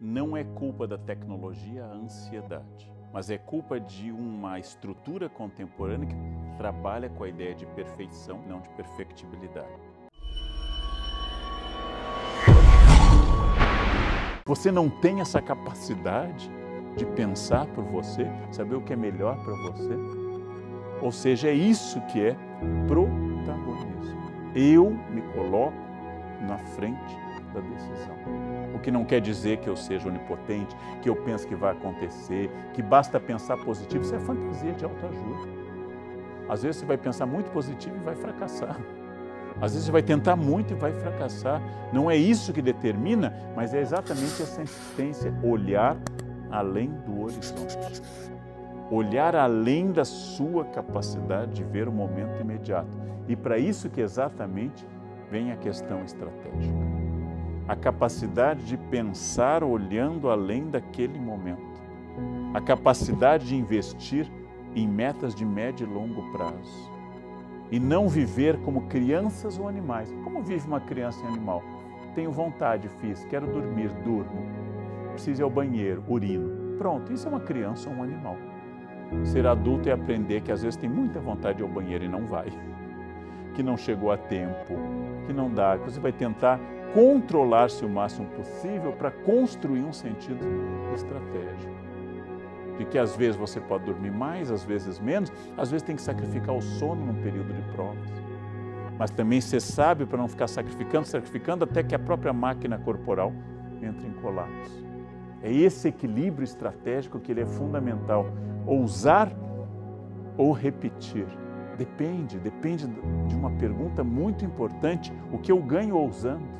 Não é culpa da tecnologia a ansiedade, mas é culpa de uma estrutura contemporânea que trabalha com a ideia de perfeição, não de perfectibilidade. Você não tem essa capacidade de pensar por você, saber o que é melhor para você? Ou seja, é isso que é protagonismo. Eu me coloco na frente da decisão. O que não quer dizer que eu seja onipotente, que eu penso que vai acontecer, que basta pensar positivo. Isso é fantasia de autoajuda. Às vezes você vai pensar muito positivo e vai fracassar. Às vezes você vai tentar muito e vai fracassar. Não é isso que determina, mas é exatamente essa insistência, olhar além do horizonte. Olhar além da sua capacidade de ver o momento imediato. E para isso que exatamente vem a questão estratégica. A capacidade de pensar olhando além daquele momento. A capacidade de investir em metas de médio e longo prazo. E não viver como crianças ou animais. Como vive uma criança e um animal? Tenho vontade, fiz, quero dormir, durmo. Preciso ir ao banheiro, urino. Pronto, isso é uma criança ou um animal. Ser adulto é aprender que às vezes tem muita vontade de ir ao banheiro e não vai. Que não chegou a tempo, que não dá, que você vai tentar controlar-se o máximo possível para construir um sentido estratégico. De que às vezes você pode dormir mais, às vezes menos, às vezes tem que sacrificar o sono num período de provas. Mas também ser sábio para não ficar sacrificando até que a própria máquina corporal entre em colapso. É esse equilíbrio estratégico que ele é fundamental. Ousar ou repetir. Depende de uma pergunta muito importante. O que eu ganho ousando?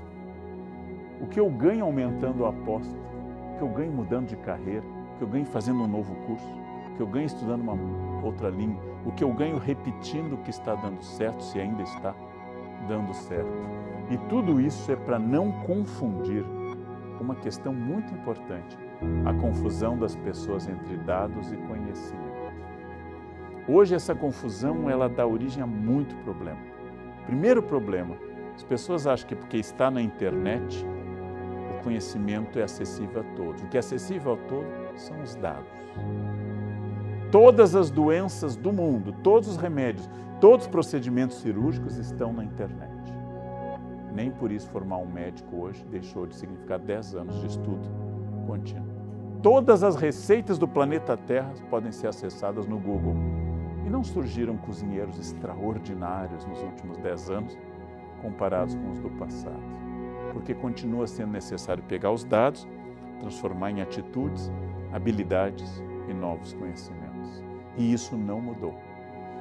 O que eu ganho aumentando a aposta? O que eu ganho mudando de carreira? O que eu ganho fazendo um novo curso? O que eu ganho estudando uma outra língua? O que eu ganho repetindo o que está dando certo, se ainda está dando certo? E tudo isso é para não confundir uma questão muito importante, a confusão das pessoas entre dados e conhecimento. Hoje essa confusão ela dá origem a muito problema. Primeiro problema, as pessoas acham que porque está na internet, o conhecimento é acessível a todos. O que é acessível a todos são os dados. Todas as doenças do mundo, todos os remédios, todos os procedimentos cirúrgicos estão na internet. Nem por isso formar um médico hoje deixou de significar 10 anos de estudo contínuo. Todas as receitas do planeta Terra podem ser acessadas no Google. E não surgiram cozinheiros extraordinários nos últimos 10 anos, comparados com os do passado. Porque continua sendo necessário pegar os dados, transformar em atitudes, habilidades e novos conhecimentos. E isso não mudou.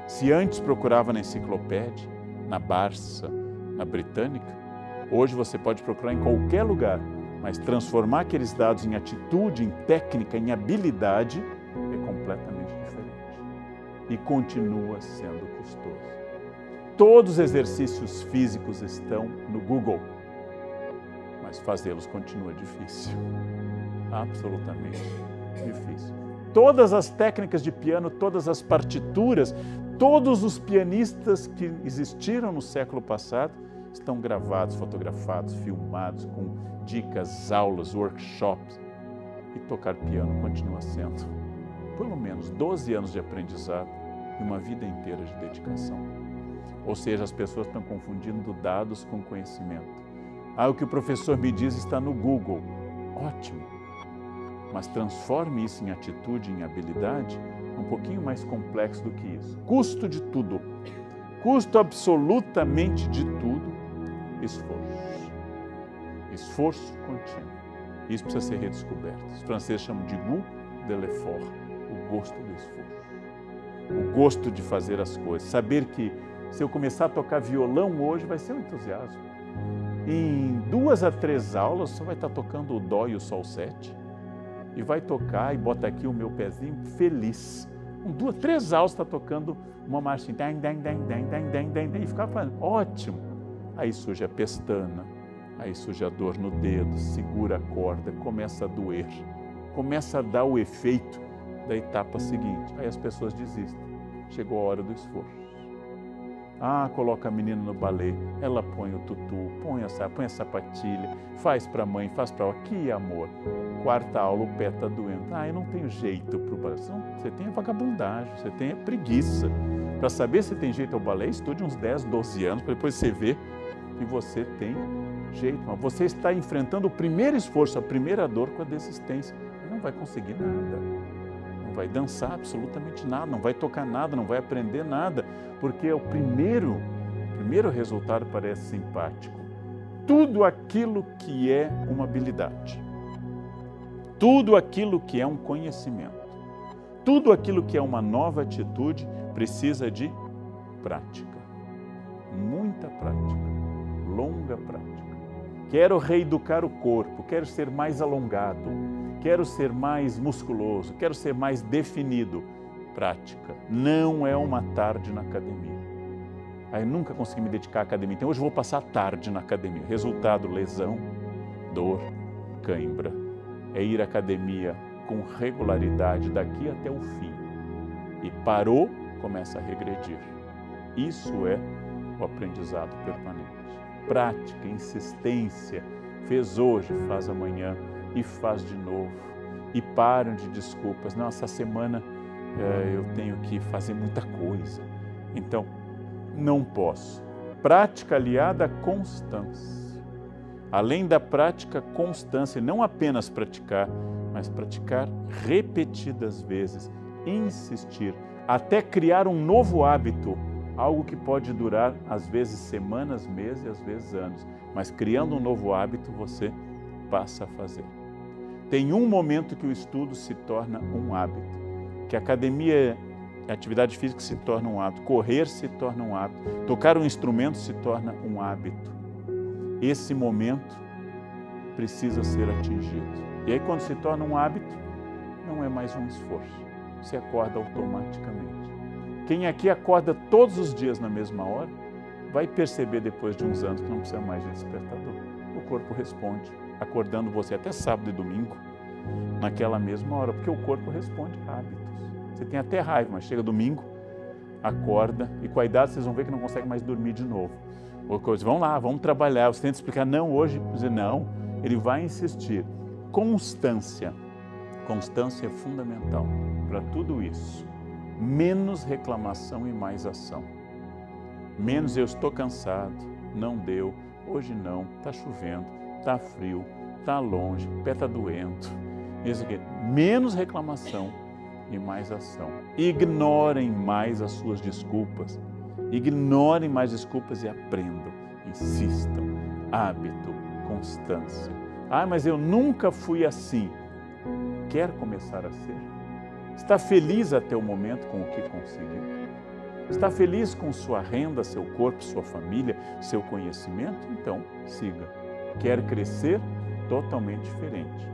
Se antes procurava na enciclopédia, na Barça, na Britânica, hoje você pode procurar em qualquer lugar, mas transformar aqueles dados em atitude, em técnica, em habilidade, é completamente diferente. E continua sendo custoso. Todos os exercícios físicos estão no Google, mas fazê-los continua difícil. Absolutamente difícil. Todas as técnicas de piano, todas as partituras, todos os pianistas que existiram no século passado estão gravados, fotografados, filmados, com dicas, aulas, workshops. E tocar piano continua sendo, pelo menos, 12 anos de aprendizado e uma vida inteira de dedicação. Ou seja, as pessoas estão confundindo dados com conhecimento. O que o professor me diz está no Google. Ótimo! Mas transforme isso em atitude, em habilidade, um pouquinho mais complexo do que isso. Custo de tudo. Custo absolutamente de tudo, esforço. Esforço contínuo. Isso precisa ser redescoberto. Os franceses chamam de goût de l'effort, o gosto do esforço. O gosto de fazer as coisas. Saber que se eu começar a tocar violão hoje, vai ser um entusiasmo. Em 2 a 3 aulas, você vai estar tocando o dó e o sol 7. E vai tocar e bota aqui o meu pezinho feliz. Com 2, 3 aulas está tocando uma marchinha. E ficava falando, ótimo. Aí surge a pestana, aí surge a dor no dedo, segura a corda, começa a doer. Começa a dar o efeito da etapa seguinte. Aí as pessoas desistem. Chegou a hora do esforço. Ah, coloca a menina no balé, ela põe o tutu, põe a sapatilha, faz para a mãe, faz para ela. Que amor! Quarta aula, o pé está doendo. Ah, eu não tenho jeito para o balé. Você tem a vagabundagem, você tem a preguiça. Para saber se tem jeito ao balé, estude uns 10, 12 anos, para depois você ver que você tem jeito. Mas você está enfrentando o primeiro esforço, a primeira dor com a desistência. Não vai conseguir nada. Não vai dançar absolutamente nada, não vai tocar nada, não vai aprender nada, porque o primeiro resultado parece simpático. Tudo aquilo que é uma habilidade, tudo aquilo que é um conhecimento, tudo aquilo que é uma nova atitude precisa de prática, muita prática, longa prática. Quero reeducar o corpo, quero ser mais alongado, quero ser mais musculoso, quero ser mais definido. Prática. Não é uma tarde na academia. Aí nunca consegui me dedicar à academia. Então hoje eu vou passar a tarde na academia. Resultado, lesão, dor, cãibra. É ir à academia com regularidade daqui até o fim. E parou, começa a regredir. Isso é o aprendizado permanente. Prática, insistência. Fez hoje, faz amanhã e faz de novo. E param de desculpas. Não, essa semana eu tenho que fazer muita coisa. Então, não posso. Prática aliada à constância. Além da prática, constância. Não apenas praticar, mas praticar repetidas vezes. Insistir. Até criar um novo hábito. Algo que pode durar, às vezes, semanas, meses e às vezes anos. Mas criando um novo hábito, você passa a fazer. Tem um momento que o estudo se torna um hábito, que a academia, a atividade física se torna um hábito, correr se torna um hábito, tocar um instrumento se torna um hábito. Esse momento precisa ser atingido. E aí, quando se torna um hábito, não é mais um esforço, você acorda automaticamente. Quem aqui acorda todos os dias na mesma hora, vai perceber depois de uns anos que não precisa mais de despertador. O corpo responde, acordando você até sábado e domingo, naquela mesma hora, porque o corpo responde a hábitos. Você tem até raiva, mas chega domingo, acorda, e com a idade vocês vão ver que não consegue mais dormir de novo. Ou coisa, vão lá, vamos trabalhar. Você tenta explicar, não, hoje, dizer não, ele vai insistir. Constância. Constância é fundamental para tudo isso. Menos reclamação e mais ação. Menos eu estou cansado, não deu, hoje não, está chovendo, está frio, está longe, o pé está doendo. Isso aqui. Menos reclamação e mais ação. Ignorem mais as suas desculpas. Ignorem mais desculpas e aprendam. Insistam. Hábito, constância. Ah, mas eu nunca fui assim. Quer começar a ser? Está feliz até o momento com o que conseguiu? Está feliz com sua renda, seu corpo, sua família, seu conhecimento? Então, siga. Quer crescer? Totalmente diferente.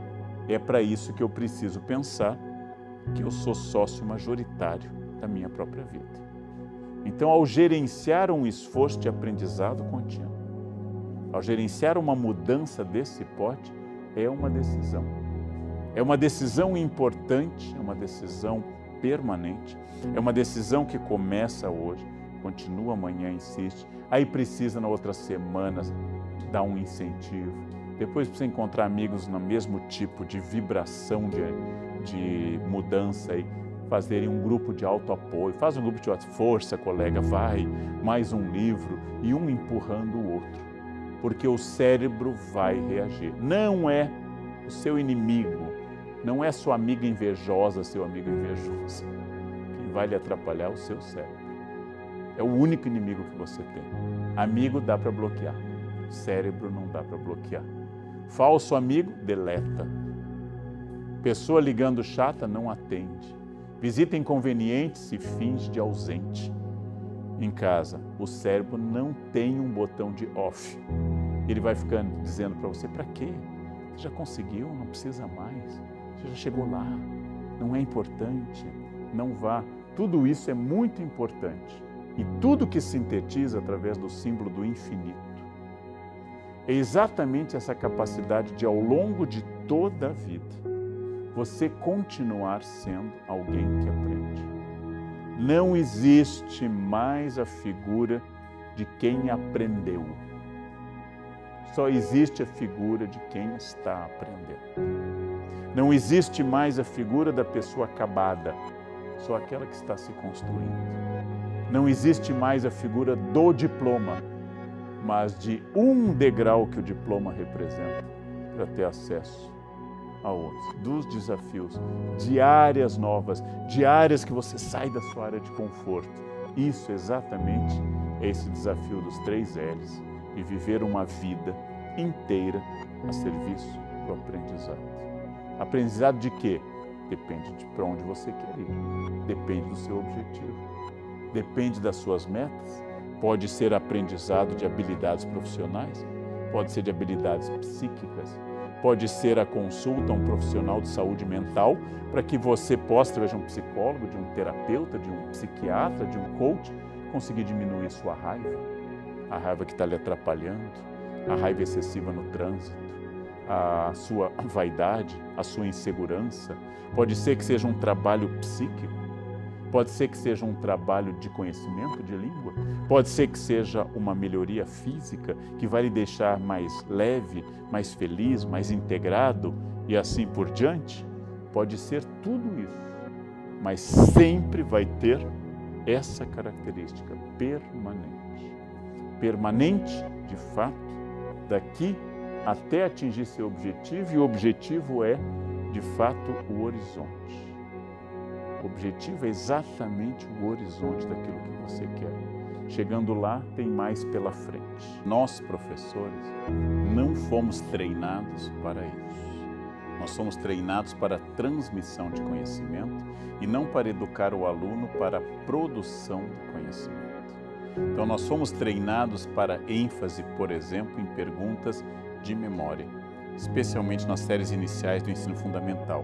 É para isso que eu preciso pensar que eu sou sócio majoritário da minha própria vida. Então, ao gerenciar um esforço de aprendizado contínuo, ao gerenciar uma mudança desse porte, é uma decisão. É uma decisão importante, é uma decisão permanente, é uma decisão que começa hoje, continua amanhã, insiste, aí precisa na outra semana dar um incentivo, depois precisa encontrar amigos no mesmo tipo de vibração, de mudança e fazerem um grupo de autoapoio, faz um grupo de força, colega, vai, mais um livro e um empurrando o outro, porque o cérebro vai reagir. Não é o seu inimigo, não é sua amiga invejosa, seu amigo invejoso. Quem vai lhe atrapalhar é o seu cérebro. É o único inimigo que você tem. Amigo dá para bloquear, cérebro não dá para bloquear. Falso amigo, deleta. Pessoa ligando chata, não atende. Visita inconveniente, se finge de ausente. Em casa, o cérebro não tem um botão de off. Ele vai ficando dizendo para você, para quê? Você já conseguiu, não precisa mais. Você já chegou lá, não é importante, não vá. Tudo isso é muito importante. E tudo que sintetiza através do símbolo do infinito. É exatamente essa capacidade de, ao longo de toda a vida, você continuar sendo alguém que aprende. Não existe mais a figura de quem aprendeu. Só existe a figura de quem está aprendendo. Não existe mais a figura da pessoa acabada, só aquela que está se construindo. Não existe mais a figura do diploma, mas de um degrau que o diploma representa para ter acesso a outros. Dos desafios, de áreas novas, de áreas que você sai da sua área de conforto. Isso exatamente é esse desafio dos 3 L's, de viver uma vida inteira a serviço do aprendizado. Aprendizado de quê? Depende de para onde você quer ir, depende do seu objetivo, depende das suas metas. Pode ser aprendizado de habilidades profissionais, pode ser de habilidades psíquicas, pode ser a consulta a um profissional de saúde mental para que você possa, através de um psicólogo, de um terapeuta, de um psiquiatra, de um coach, conseguir diminuir sua raiva, a raiva que está lhe atrapalhando, a raiva excessiva no trânsito, a sua vaidade, a sua insegurança. Pode ser que seja um trabalho psíquico, pode ser que seja um trabalho de conhecimento de língua, pode ser que seja uma melhoria física que vai lhe deixar mais leve, mais feliz, mais integrado e assim por diante. Pode ser tudo isso, mas sempre vai ter essa característica permanente. Permanente, de fato, daqui até atingir seu objetivo, e o objetivo é, de fato, o horizonte. O objetivo é exatamente o horizonte daquilo que você quer. Chegando lá, tem mais pela frente. Nós, professores, não fomos treinados para isso. Nós somos treinados para a transmissão de conhecimento e não para educar o aluno para a produção do conhecimento. Então, nós fomos treinados para ênfase, por exemplo, em perguntas de memória, especialmente nas séries iniciais do ensino fundamental.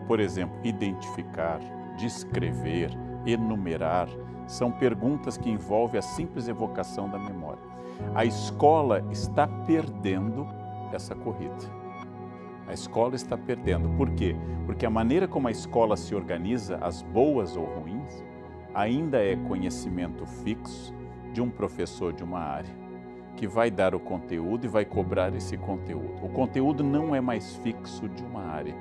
Por exemplo, identificar, descrever, enumerar, são perguntas que envolvem a simples evocação da memória. A escola está perdendo essa corrida. A escola está perdendo. Por quê? Porque a maneira como a escola se organiza, as boas ou ruins, ainda é conhecimento fixo de um professor de uma área, que vai dar o conteúdo e vai cobrar esse conteúdo. O conteúdo não é mais fixo de uma área.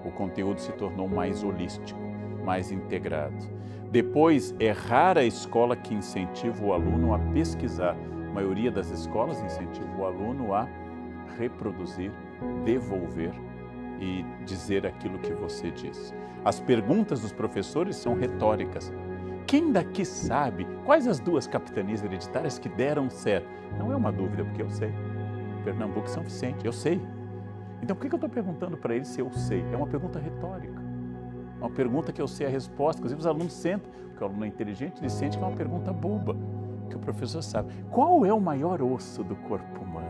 O conteúdo se tornou mais holístico, mais integrado. Depois, é rara a escola que incentiva o aluno a pesquisar. A maioria das escolas incentiva o aluno a reproduzir, devolver e dizer aquilo que você disse. As perguntas dos professores são retóricas. Quem daqui sabe quais as 2 capitanias hereditárias que deram certo? Não é uma dúvida, porque eu sei. Pernambuco e São Vicente, eu sei. Então, por que eu estou perguntando para eles se eu sei? É uma pergunta retórica. Uma pergunta que eu sei a resposta. Inclusive, os alunos sentem, porque o aluno é inteligente, ele sente que é uma pergunta boba, que o professor sabe. Qual é o maior osso do corpo humano?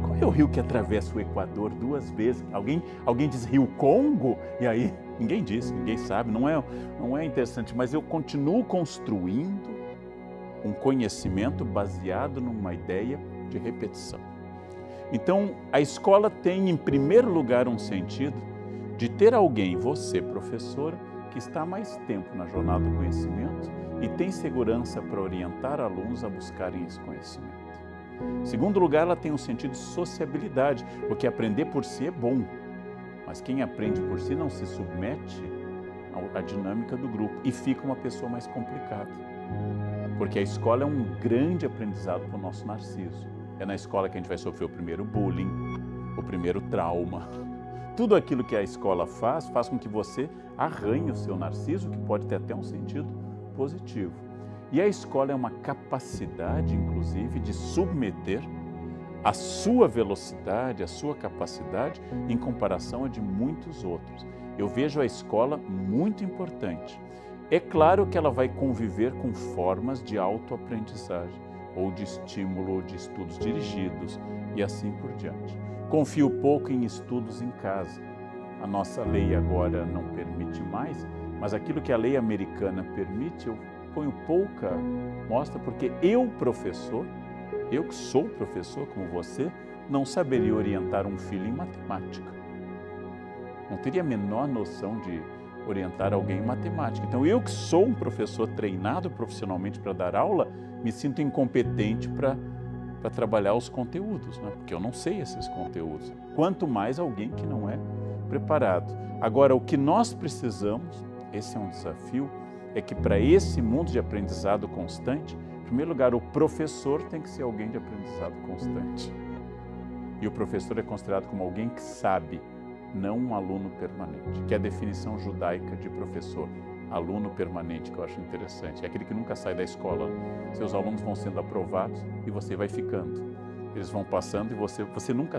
Qual é o rio que atravessa o Equador 2 vezes? Alguém diz Rio Congo? E aí, ninguém diz, ninguém sabe. Não é interessante, mas eu continuo construindo um conhecimento baseado numa ideia de repetição. Então, a escola tem, em primeiro lugar, um sentido de ter alguém, você, professora, que está há mais tempo na jornada do conhecimento e tem segurança para orientar alunos a buscarem esse conhecimento. Em segundo lugar, ela tem um sentido de sociabilidade, porque aprender por si é bom, mas quem aprende por si não se submete à dinâmica do grupo e fica uma pessoa mais complicada. Porque a escola é um grande aprendizado para o nosso narciso. É na escola que a gente vai sofrer o primeiro bullying, o primeiro trauma. Tudo aquilo que a escola faz com que você arranhe o seu narciso, que pode ter até um sentido positivo. E a escola é uma capacidade, inclusive, de submeter a sua velocidade, a sua capacidade em comparação a de muitos outros. Eu vejo a escola muito importante. É claro que ela vai conviver com formas de autoaprendizagem, ou de estímulo, ou de estudos dirigidos, e assim por diante. Confio pouco em estudos em casa. A nossa lei agora não permite mais, mas aquilo que a lei americana permite, eu ponho pouca mostra, porque eu, professor, eu que sou professor como você, não saberia orientar um filho em matemática. Não teria a menor noção de orientar alguém em matemática. Então, eu que sou um professor treinado profissionalmente para dar aula, me sinto incompetente para trabalhar os conteúdos, né? Porque eu não sei esses conteúdos. Quanto mais alguém que não é preparado. Agora, o que nós precisamos, esse é um desafio, é que para esse mundo de aprendizado constante, em primeiro lugar, o professor tem que ser alguém de aprendizado constante. E o professor é considerado como alguém que sabe, não um aluno permanente, que é a definição judaica de professor. Aluno permanente, que eu acho interessante, é aquele que nunca sai da escola. Seus alunos vão sendo aprovados e você vai ficando. Eles vão passando e você nunca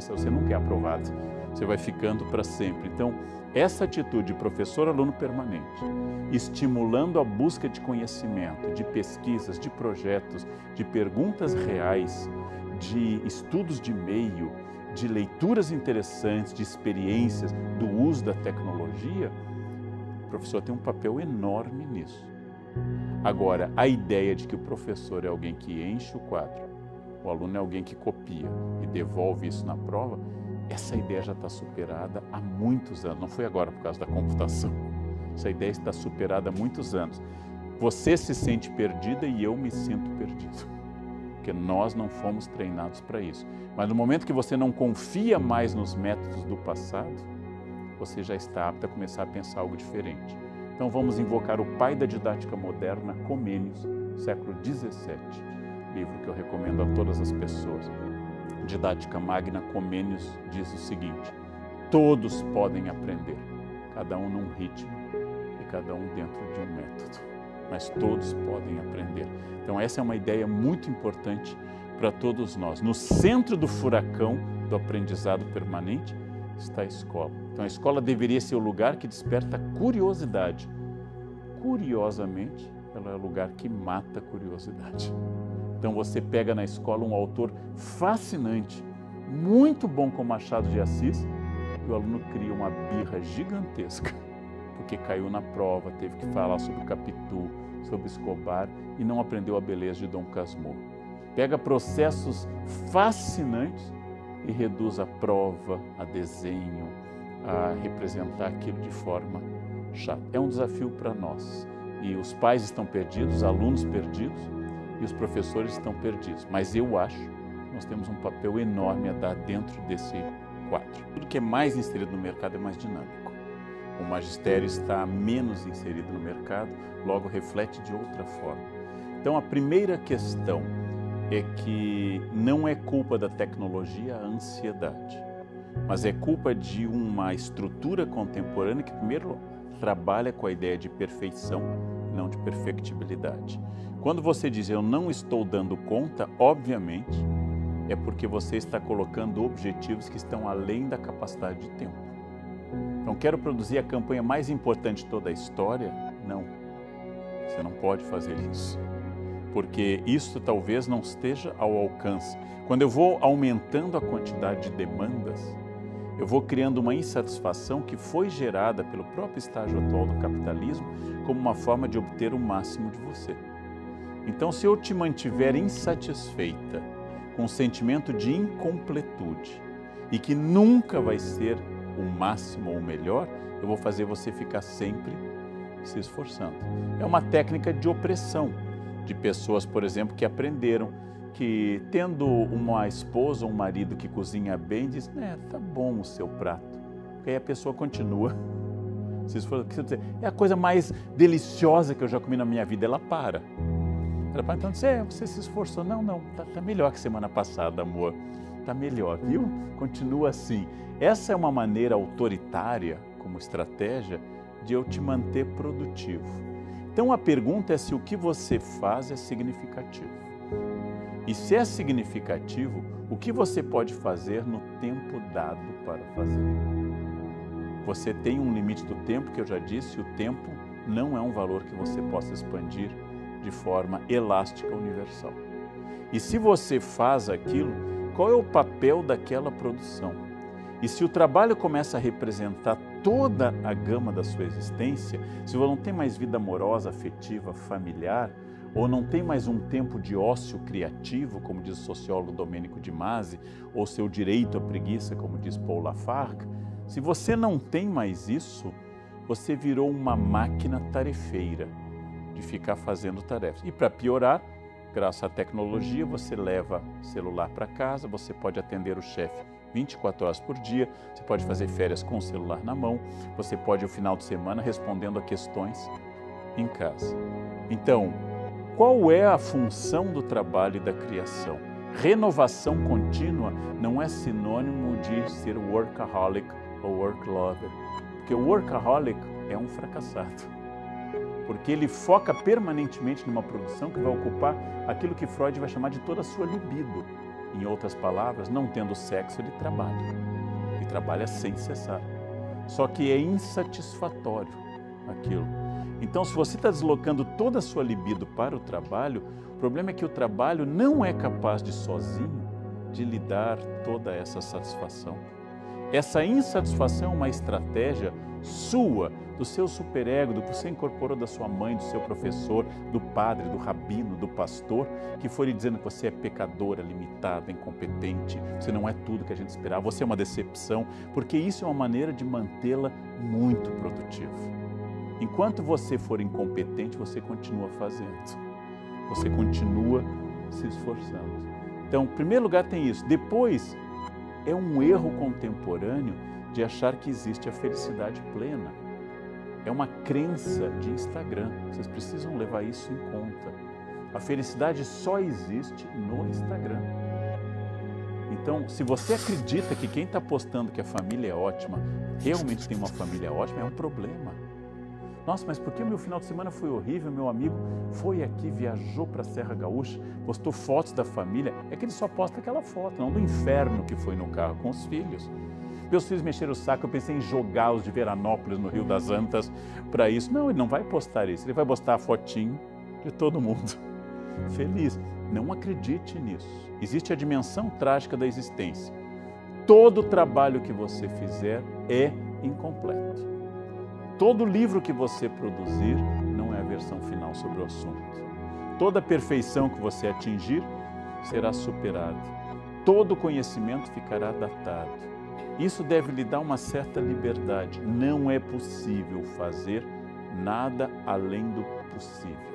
é aprovado. Você vai ficando para sempre. Então, essa atitude de professor-aluno permanente, estimulando a busca de conhecimento, de pesquisas, de projetos, de perguntas reais, de estudos de meio, de leituras interessantes, de experiências, do uso da tecnologia, o professor tem um papel enorme nisso. Agora, a ideia de que o professor é alguém que enche o quadro, o aluno é alguém que copia e devolve isso na prova, essa ideia já está superada há muitos anos. Não foi agora por causa da computação. Essa ideia está superada há muitos anos. Você se sente perdida e eu me sinto perdido, porque nós não fomos treinados para isso. Mas no momento que você não confia mais nos métodos do passado, você já está apto a começar a pensar algo diferente. Então vamos invocar o pai da didática moderna, Comênios, século XVII, livro que eu recomendo a todas as pessoas. Didática Magna, Comênios diz o seguinte: todos podem aprender, cada um num ritmo e cada um dentro de um método, mas todos podem aprender. Então essa é uma ideia muito importante para todos nós. No centro do furacão do aprendizado permanente está a escola. Então a escola deveria ser o lugar que desperta curiosidade. Curiosamente, ela é o lugar que mata a curiosidade. Então você pega na escola um autor fascinante, muito bom como Machado de Assis, e o aluno cria uma birra gigantesca, porque caiu na prova, teve que falar sobre Capitu, sobre Escobar e não aprendeu a beleza de Dom Casmurro. Pega processos fascinantes e reduz a prova, a desenho, a representar aquilo de forma chata. É um desafio para nós. E os pais estão perdidos, os alunos perdidos e os professores estão perdidos. Mas eu acho que nós temos um papel enorme a dar dentro desse quadro. Tudo que é mais inserido no mercado é mais dinâmico. O magistério está menos inserido no mercado, logo reflete de outra forma. Então a primeira questão é que não é culpa da tecnologia a ansiedade, mas é culpa de uma estrutura contemporânea que primeiro trabalha com a ideia de perfeição, não de perfectibilidade. Quando você diz eu não estou dando conta, obviamente é porque você está colocando objetivos que estão além da capacidade de tempo. Então, quero produzir a campanha mais importante de toda a história? Não, você não pode fazer isso, porque isso talvez não esteja ao alcance. Quando eu vou aumentando a quantidade de demandas, eu vou criando uma insatisfação que foi gerada pelo próprio estágio atual do capitalismo como uma forma de obter o máximo de você. Então, se eu te mantiver insatisfeita, com um sentimento de incompletude e que nunca vai ser o máximo ou o melhor, eu vou fazer você ficar sempre se esforçando. É uma técnica de opressão de pessoas, por exemplo, que aprenderam que tendo uma esposa ou um marido que cozinha bem, diz, tá bom o seu prato. Porque aí a pessoa continua se esforçando. É a coisa mais deliciosa que eu já comi na minha vida, ela para. Ela fala, então, você se esforçou? Não, tá melhor que semana passada, amor. Tá melhor, viu? Continua assim. Essa é uma maneira autoritária, como estratégia, de eu te manter produtivo. Então a pergunta é se o que você faz é significativo. E se é significativo, o que você pode fazer no tempo dado para fazer? Você tem um limite do tempo, que eu já disse, o tempo não é um valor que você possa expandir de forma elástica universal. E se você faz aquilo, qual é o papel daquela produção? E se o trabalho começa a representar toda a gama da sua existência, se você não tem mais vida amorosa, afetiva, familiar, ou não tem mais um tempo de ócio criativo, como diz o sociólogo Domênico de Masi, ou seu direito à preguiça, como diz Paul Lafargue, se você não tem mais isso, você virou uma máquina tarefeira de ficar fazendo tarefas. E para piorar, graças à tecnologia, você leva celular para casa, você pode atender o chefe 24 horas por dia, você pode fazer férias com o celular na mão, você pode, o final de semana, respondendo a questões em casa. Então, qual é a função do trabalho e da criação? Renovação contínua não é sinônimo de ser workaholic ou work lover, porque o workaholic é um fracassado, porque ele foca permanentemente numa produção que vai ocupar aquilo que Freud vai chamar de toda a sua libido. Em outras palavras, não tendo sexo, ele trabalha sem cessar, só que é insatisfatório aquilo. Então, se você está deslocando toda a sua libido para o trabalho, o problema é que o trabalho não é capaz de sozinho de lhe dar toda essa satisfação. Essa insatisfação é uma estratégia sua, do seu superego, do que você incorporou da sua mãe, do seu professor, do padre, do rabino, do pastor, que foi lhe dizendo que você é pecadora, limitada, incompetente, você não é tudo que a gente esperava, você é uma decepção, porque isso é uma maneira de mantê-la muito produtiva. Enquanto você for incompetente, você continua fazendo, você continua se esforçando. Então, em primeiro lugar tem isso. Depois, é um erro contemporâneo de achar que existe a felicidade plena. É uma crença de Instagram, vocês precisam levar isso em conta. A felicidade só existe no Instagram. Então, se você acredita que quem está postando que a família é ótima, realmente tem uma família ótima, é um problema. Nossa, mas por que o meu final de semana foi horrível? Meu amigo foi aqui, viajou para a Serra Gaúcha, postou fotos da família. É que ele só posta aquela foto, não do inferno que foi no carro com os filhos. Meus filhos mexeram o saco, eu pensei em jogá-los de Veranópolis, no Rio das Antas, para isso. Não, ele não vai postar isso, ele vai postar a fotinho de todo mundo feliz. Não acredite nisso. Existe a dimensão trágica da existência. Todo trabalho que você fizer é incompleto. Todo livro que você produzir não é a versão final sobre o assunto. Toda perfeição que você atingir será superada. Todo conhecimento ficará datado. Isso deve lhe dar uma certa liberdade. Não é possível fazer nada além do possível.